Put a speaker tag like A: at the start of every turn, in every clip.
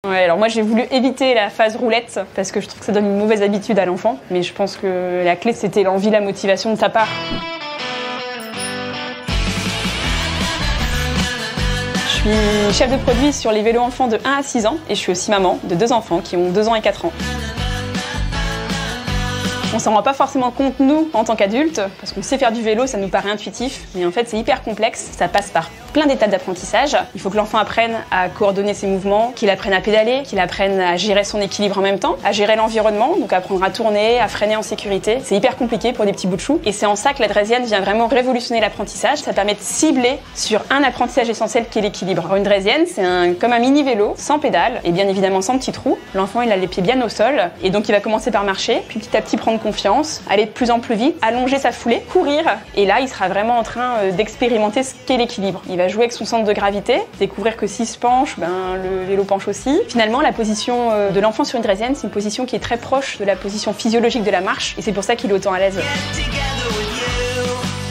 A: Ouais, alors moi j'ai voulu éviter la phase roulette parce que je trouve que ça donne une mauvaise habitude à l'enfant, mais je pense que la clé c'était l'envie, la motivation de sa part. Je suis chef de produit sur les vélos enfants de 1 à 6 ans et je suis aussi maman de 2 enfants qui ont 2 ans et 4 ans. On s'en rend pas forcément compte, nous, en tant qu'adultes, parce qu'on sait faire du vélo, ça nous paraît intuitif, mais en fait c'est hyper complexe, ça passe par plein d'étapes d'apprentissage. Il faut que l'enfant apprenne à coordonner ses mouvements, qu'il apprenne à pédaler, qu'il apprenne à gérer son équilibre en même temps, à gérer l'environnement, donc apprendre à tourner, à freiner en sécurité. C'est hyper compliqué pour des petits bouts de chou, et c'est en ça que la draisienne vient vraiment révolutionner l'apprentissage. Ça permet de cibler sur un apprentissage essentiel qui est l'équilibre. Alors une draisienne, c'est comme un mini vélo, sans pédale, et bien évidemment sans petite roue. L'enfant il a les pieds bien au sol, et donc il va commencer par marcher, puis petit à petit prendre confiance, aller de plus en plus vite, allonger sa foulée, courir, et là il sera vraiment en train d'expérimenter ce qu'est l'équilibre. Il va jouer avec son centre de gravité, découvrir que s'il se penche, le vélo penche aussi. Finalement, la position de l'enfant sur une draisienne, c'est une position qui est très proche de la position physiologique de la marche, et c'est pour ça qu'il est autant à l'aise.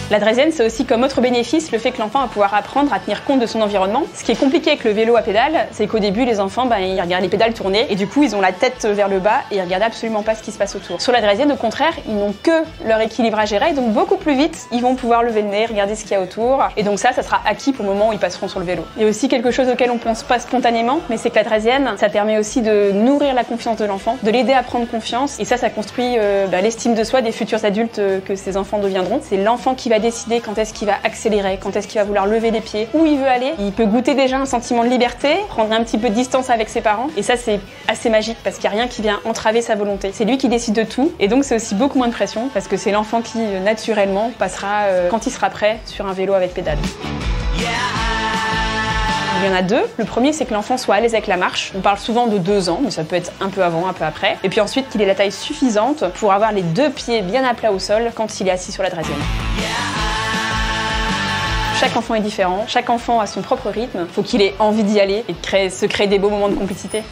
A: La draisienne, c'est aussi comme autre bénéfice le fait que l'enfant va pouvoir apprendre à tenir compte de son environnement. Ce qui est compliqué avec le vélo à pédale, c'est qu'au début, les enfants, ils regardent les pédales tourner et du coup, ils ont la tête vers le bas et ils regardent absolument pas ce qui se passe autour. Sur la draisienne, au contraire, ils n'ont que leur équilibre à gérer, donc beaucoup plus vite, ils vont pouvoir lever le nez, regarder ce qu'il y a autour. Et donc ça sera acquis pour le moment où ils passeront sur le vélo. Il y a aussi quelque chose auquel on pense pas spontanément, mais c'est que la draisienne, ça permet aussi de nourrir la confiance de l'enfant, de l'aider à prendre confiance. Et ça construit l'estime de soi des futurs adultes que ces enfants deviendront. C'est l'enfant qui va décider quand est-ce qu'il va accélérer, quand est-ce qu'il va vouloir lever les pieds, où il veut aller. Il peut goûter déjà un sentiment de liberté, prendre un petit peu de distance avec ses parents. Et ça, c'est assez magique parce qu'il n'y a rien qui vient entraver sa volonté. C'est lui qui décide de tout. Et donc, c'est aussi beaucoup moins de pression parce que c'est l'enfant qui, naturellement, passera, quand il sera prêt, sur un vélo avec pédale. Il y en a 2. Le premier, c'est que l'enfant soit à l'aise avec la marche. On parle souvent de 2 ans, mais ça peut être un peu avant, un peu après. Et puis ensuite, qu'il ait la taille suffisante pour avoir les 2 pieds bien à plat au sol quand il est assis sur la draisienne. Chaque enfant est différent, chaque enfant a son propre rythme. Faut qu'il ait envie d'y aller et se créer des beaux moments de complicité.